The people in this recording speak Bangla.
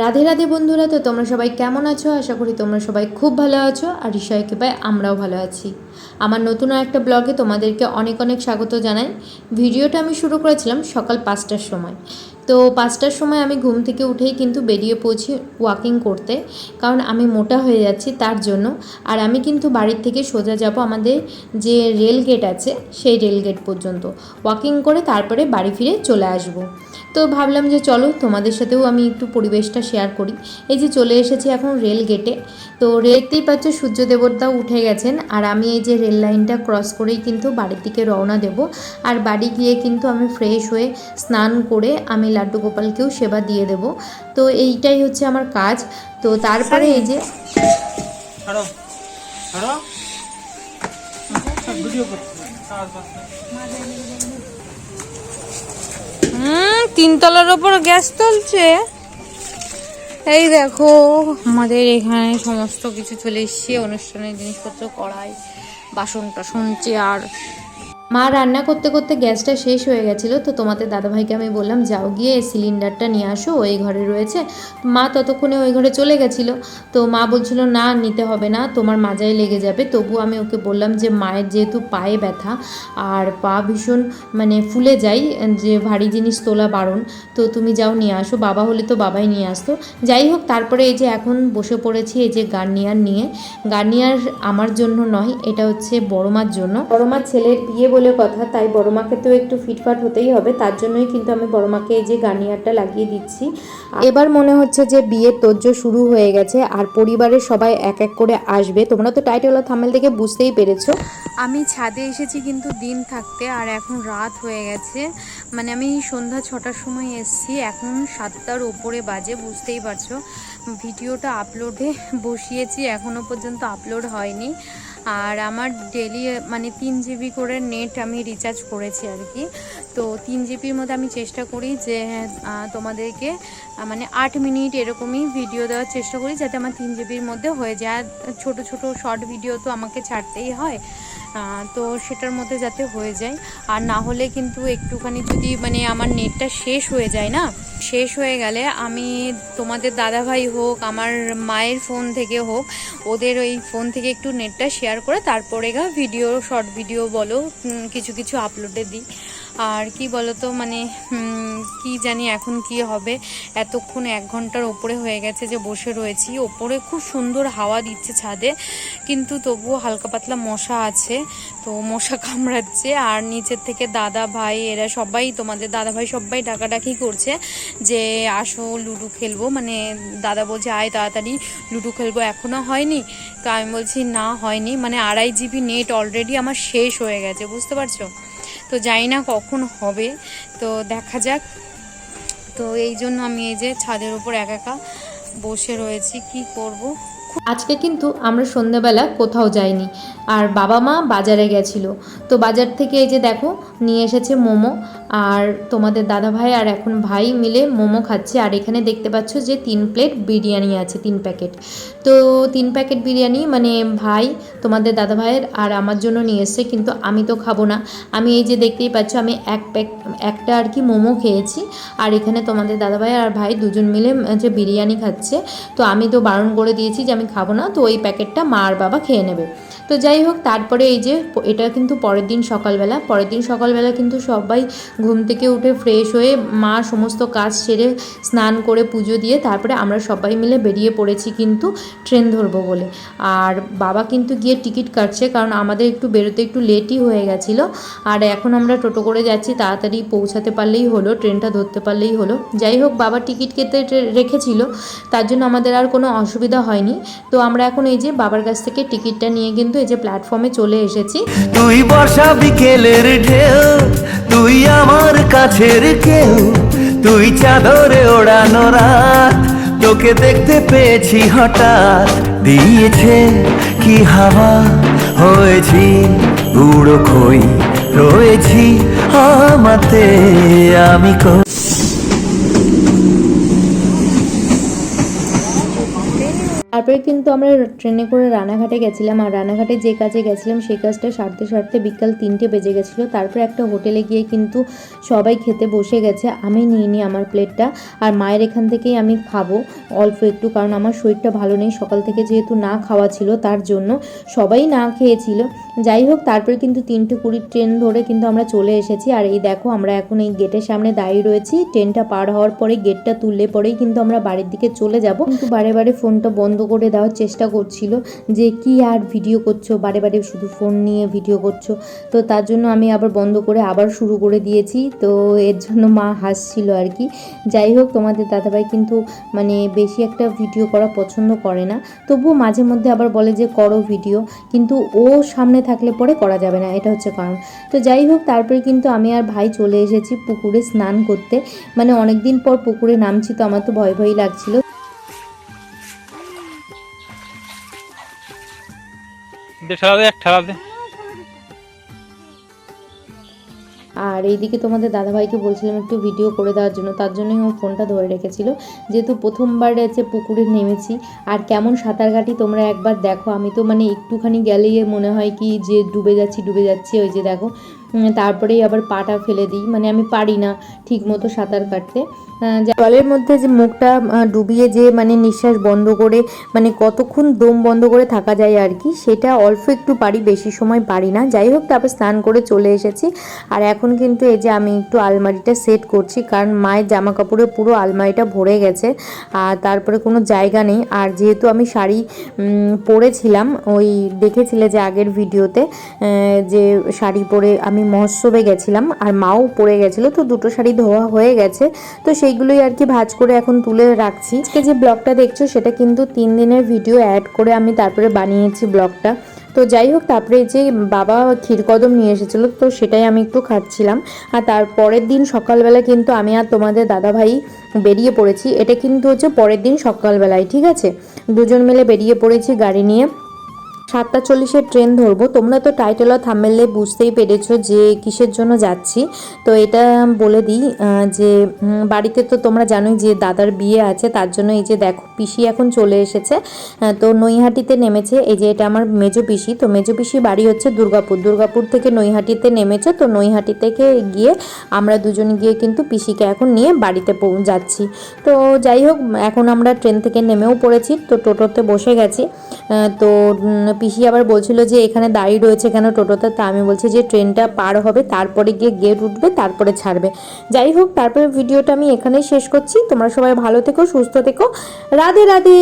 রাধে রাধে বন্ধুরা, তো তোমরা সবাই কেমন আছো? আশা করি তোমরা সবাই খুব ভালো আছো। আর ঈশ্বরের কৃপায় আমরাও ভালো আছি। আমার নতুন একটা ব্লগে তোমাদেরকে অনেক অনেক স্বাগত জানাই। ভিডিওটা আমি শুরু করেছিলাম সকাল 5টার সময়। তো 5টার সময় আমি ঘুম থেকে উঠেই কিন্তু বেরিয়ে পড়ছি ওয়াকিং করতে, কারণ আমি মোটা হয়ে যাচ্ছি তার জন্য। আর আমি কিন্তু বাড়ির থেকে সোজা যাব আমাদের যে রেল গেট আছে সেই রেল গেট পর্যন্ত, ওয়াকিং করে তারপরে বাড়ি ফিরে চলে আসব। তো ভাবলাম যে চলো তোমাদের সাথেও আমি একটু পরিবেশটা শেয়ার করি। এই যে চলে এসেছি এখন রেল গেটে। তো দেখতেই পাচ্ছ সূর্য দেবতাও উঠে গেছেন, আর আমি এই যে রেল লাইনটা ক্রস করেই কিন্তু বাড়ির দিকে রওনা দেব। আর বাড়ি গিয়ে কিন্তু আমি ফ্রেশ হয়ে স্নান করে আমি লাড্ডু গোপালকেও সেবা দিয়ে দেব। তো এইটাই হচ্ছে আমার কাজ। তো তারপরে এই যে তিনতলার ওপর গ্যাস চলছে। এই দেখো আমাদের এখানে সমস্ত কিছু চলে এসছে, অনুষ্ঠানের জিনিসপত্র, কড়াই, বাসন টাসন, চেয়ার। মা রান্না করতে করতে গ্যাসটা শেষ হয়ে গেছিলো। তো তোমাদের দাদাভাইকে আমি বললাম যাও গিয়ে সিলিন্ডারটা নিয়ে আসো, ওই ঘরে রয়েছে। মা ততক্ষণে ওই ঘরে চলে গেছিলো। তো মা বলছিল না নিতে হবে না, তোমার মাজায় লেগে যাবে। তবু আমি ওকে বললাম যে মায়ের যেহেতু পায়ে ব্যথা আর পা ভীষণ ফুলে যায়, যে ভারী জিনিস তোলা বারণ, তো তুমি যাও নিয়ে আসো। বাবা হলে তো বাবাই নিয়ে আসতো। যাই হোক, তারপরে এই যে এখন বসে পড়েছি এই যে গার্নিয়ার নিয়ে। গার্নিয়ার আমার জন্য নয়, এটা হচ্ছে বড় মার জন্য। বড় মার ছেলের বিয়ে বলে কথা, তাই বড় মাকে তো একটু ফিটফাট হতেই হবে, তার জন্যই কিন্তু আমি বড় মাকে এই যে গার্নিয়ারটা লাগিয়ে দিচ্ছি। এবার মনে হচ্ছে যে বিয়ের তোড়জোড় শুরু হয়ে গেছে, আর পরিবারের সবাই এক এক করে আসবে। তোমরা তো টাইটেল আর থাম্বনেল থেকে বুঝতেই পেরেছো। আমি ছাদে এসেছি কিন্তু দিন থাকতে, আর এখন রাত হয়ে গেছে। আমি সন্ধ্যা 6টার সময় এসেছি, এখন 7টার ওপরে বাজে, বুঝতেই পারছো। ভিডিওটা আপলোডে বসিয়েছি, এখনও পর্যন্ত আপলোড হয়নি। আর আমার ডেলি 3 জিবি করে নেট আমি রিচার্জ করেছি আর কি। তো 3 জিবির মধ্যে আমি চেষ্টা করি যে তোমাদেরকে 8 মিনিট এরকমই ভিডিও দেওয়ার চেষ্টা করি, যাতে আমার 3 জিবির মধ্যে হয়ে যায়। ছোট ছোট শর্ট ভিডিও তো আমাকে ছাড়তেই হয়, তো সেটার মধ্যে যাতে হয়ে যায়। আর না হলে কিন্তু একটুখানি যদি আমার নেটটা শেষ হয়ে যায় না, শেষ হয়ে গেলে আমি তোমাদের দাদাভাই হোক, আমার মায়ের ফোন থেকে হোক, ওদের ওই ফোন থেকে একটু নেটটা শেয়ার করে তারপরে ভিডিও, শর্ট ভিডিও বলো, কিছু কিছু আপলোডে দিই। আর কি বলো তো কি জানি এখন কি হবে। এতক্ষণ 1 ঘন্টার ওপরে হয়ে গেছে যে বসে রয়েছি। ওপরে খুব সুন্দর হাওয়া দিচ্ছে ছাদে, কিন্তু তবুও হালকা পাতলা মশা আছে, তো মশা কামড়াচ্ছে। আর নিচের থেকে দাদা ভাই, এরা সবাই, তোমাদের দাদা ভাই সবাই ডাকাডাকি করছে যে আসো লুডো খেলবো। দাদা বলছে আয় তাড়াতাড়ি লুডো খেলবো, এখনো হয়নি। তো আমি বলছি না হয়নি, 2.5 জিবি নেট অলরেডি আমার শেষ হয়ে গেছে, বুঝতে পারছো। তো জানি না কখন হবে, তো দেখা যাক। তো এই জন্য আমি এই যে ছাদের উপর একা একা বসে রয়েছি, কি করব। আজকে কিন্তু আমরা সন্ধ্যাবেলা কোথাও যাইনি, আর বাবা মা বাজারে গেছিলো। তো বাজার থেকে এই যে দেখো নিয়ে এসেছে মোমো, আর তোমাদের দাদা ভাই আর এখন ভাই মিলে মোমো খাচ্ছে। আর এখানে দেখতে পাচ্ছ যে 3 প্লেট বিরিয়ানি আছে, 3 প্যাকেট। তো 3 প্যাকেট বিরিয়ানি ভাই, তোমাদের দাদা ভাইয়ের আর আমার জন্য নিয়ে এসছে, কিন্তু আমি তো খাবো না। আমি এই যে দেখতেই পাচ্ছ আমি একটা আর কি মোমো খেয়েছি, আর এখানে তোমাদের দাদা ভাই আর ভাই দুজন মিলে যে বিরিয়ানি খাচ্ছে। তো আমি তো বারণ করে দিয়েছি যে আমি খাবো না, তো ওই প্যাকেটটা মা আর বাবা খেয়ে নেবে। তো যাই হোক, তারপরে এই যে এটা কিন্তু পরের দিন সকালবেলা কিন্তু সবাই ঘুম থেকে উঠে ফ্রেশ হয়ে মা সমস্ত কাজ সেরে স্নান করে পুজো দিয়ে তারপরে আমরা সবাই মিলে বেরিয়ে পড়েছি কিন্তু ট্রেন ধরবো বলে। আর বাবা কিন্তু গিয়ে টিকিট কাটছে, কারণ আমাদের একটু বেরোতে একটু লেটই হয়ে গেছিলো। আর এখন আমরা টোটো করে যাচ্ছি, তাড়াতাড়ি পৌঁছাতে পারলেই হলো, ট্রেনটা ধরতে পারলেই হলো। যাই হোক, বাবা টিকিট কেটে রেখেছিল, তার জন্য আমাদের আর কোনো অসুবিধা হয়নি। তো আমরা এখন এই যে বাবার কাছ থেকে টিকিটটা নিয়ে কিন্তু এই যে প্ল্যাটফর্মে চলে এসেছি। তুই বর্ষা বিকেলের ঢেউ, তুই আমার কাছের কেউ, তুই চাদরে ওড়ানো রাত, তোকে দেখতে পেয়েছি হঠাৎ, দিয়েছে কি হাওয়া, হয়েছি উড়ো খই, রয়েছি আমাতে আমি আর তারপরে কিন্তু আমরা ট্রেনে করে রানাঘাটে গেছিলাম, আর রানাঘাটে যে কাজে গেছিলাম সেই কাজটা সারতে সারতে বিকাল 3টে বেজে গেছিলো। তারপরে একটা হোটেলে গিয়ে কিন্তু সবাই খেতে বসে গেছে, আমি নিইনি আমার প্লেটটা, আর মায়ের এখান থেকেই আমি খাবো অল্প একটু, কারণ আমার শরীরটা ভালো নেই, সকাল থেকে যেহেতু না খাওয়া ছিল তার জন্য সবাই না খেয়েছিল। যাই হোক, তারপরে কিন্তু 3:20 ট্রেন ধরে কিন্তু আমরা চলে এসেছি। আর এই দেখো আমরা এখন এই গেটের সামনে দাঁড়িয়ে রয়েছি, ট্রেনটা পার হওয়ার পরে গেটটা তুললে পরেই কিন্তু আমরা বাড়ির দিকে চলে যাব। কিন্তু বারে বারে ফোনটা বন্ধ করে দেওয়ার চেষ্টা করছিল যে কি আর ভিডিও করছো, বারে বারে শুধু ফোন নিয়ে ভিডিও করছো। তো তার জন্য আমি আবার বন্ধ করে আবার শুরু করে দিয়েছি, তো এর জন্য মা হাসছিল আর কি। যাই হোক, তোমাদের দাদাভাই কিন্তু মানে বেশি একটা ভিডিও করা পছন্দ করে না, তবুও মাঝে মধ্যে আবার বলে যে করো ভিডিও, কিন্তু ও সামনে থাকলে পরে করা যাবে না, এটা হচ্ছে কারণ। তো যাই হোক, তারপরে কিন্তু আমি আর ভাই চলে এসেছি পুকুরে স্নান করতে, মানে অনেক দিন পর পুকুরে নামছি, তো আমার তো ভয় ভয় লাগছিল। আর এইদিকে তোমাদের দাদাভাইকে বলছিলাম একটু ভিডিও করে দেওয়ার জন্য, তার জন্যই ও ফোনটা ধরে রেখেছিল, যেহেতু প্রথমবার আছে পুকুরে নেমেছি। আর কেমন সাঁতার কাটি তোমরা একবার দেখো, আমি তো মানে একটুখানি গেলেই মনে হয় কি যে ডুবে যাচ্ছি, ওই যে দেখো। তারপরেই আবার পাটা ফেলে দিই, মানে আমি পারি না ঠিক মতো সাঁতার কাটতে। জলের মধ্যে যে মুখটা ডুবিয়ে যে মানে নিঃশ্বাস বন্ধ করে মানে কতক্ষণ দম বন্ধ করে থাকা যায় আর কি, সেটা অল্প একটু পারি, বেশি সময় পারি না। যাই হোক, তারপর স্নান করে চলে এসেছি। আর এখন কিন্তু এই যে আমি একটু আলমারিটা সেট করছি, কারণ মায়ের জামা কাপড়ে পুরো আলমারিটা ভরে গেছে, আর তারপরে কোনো জায়গা নেই। আর যেহেতু আমি শাড়ি পরেছিলাম, ওই দেখেছিলে যে আগের ভিডিওতে যে শাড়ি পরে আমি মহোৎসবে গেছিলাম, আর মাও পরে গেছিলো, তো দুটো শাড়ি ধোয়া হয়ে গেছে, তো সেইগুলোই আর কি ভাঁজ করে এখন তুলে রাখছি। আজকে যে ব্লগটা দেখছো সেটা কিন্তু 3 দিনের ভিডিও অ্যাড করে আমি তারপরে বানিয়েছি ব্লগটা। তো যাই হোক, তারপরে যে বাবা ক্ষীরকদম নিয়ে এসেছিলো, তো সেটাই আমি একটু খাচ্ছিলাম। আর তারপরের দিন সকালবেলা কিন্তু আমি আর তোমাদের দাদাভাই বেরিয়ে পড়েছি, এটা কিন্তু হচ্ছে পরের দিন সকালবেলায়, ঠিক আছে, দুজন মিলে বেরিয়ে পড়েছি গাড়ি নিয়ে। 7:40 ট্রেন ধরবো। তোমরা তো টাইটেল আর থাম্বনেলে বুঝতেই পেরেছো যে কিসের জন্য যাচ্ছি। তো এটা বলে দিই যে বাড়িতে তো তোমরা জানোই যে দাদার বিয়ে আছে, তার জন্য এই যে দেখো পিসি এখন চলে এসেছে। তো নৈহাটিতে নেমেছে, এই যে এটা আমার মেজো পিসি। তো মেজো পিসি বাড়ি হচ্ছে দুর্গাপুর থেকে নৈহাটিতে নেমেছে। তো নৈহাটি থেকে গিয়ে আমরা দুজন গিয়ে কিন্তু পিসিকে এখন নিয়ে বাড়িতে যাচ্ছি। তো যাই হোক, এখন আমরা ট্রেন থেকে নেমেও পড়েছি, তো টোটোতে বসে গেছি। তো পিসি আবার বলছিল যে এখানে দাঁড়িয়ে রয়েছে কেন টোটোতে, তা আমি বলছি যে ট্রেনটা পার হবে, তারপরে গিয়ে গেট উঠবে, তারপরে ছাড়বে। যাই হোক, তারপরে ভিডিওটা আমি এখানেই শেষ করছি। তোমরা সবাই ভালো থেকো, সুস্থ থেকো, রাধে রাধে।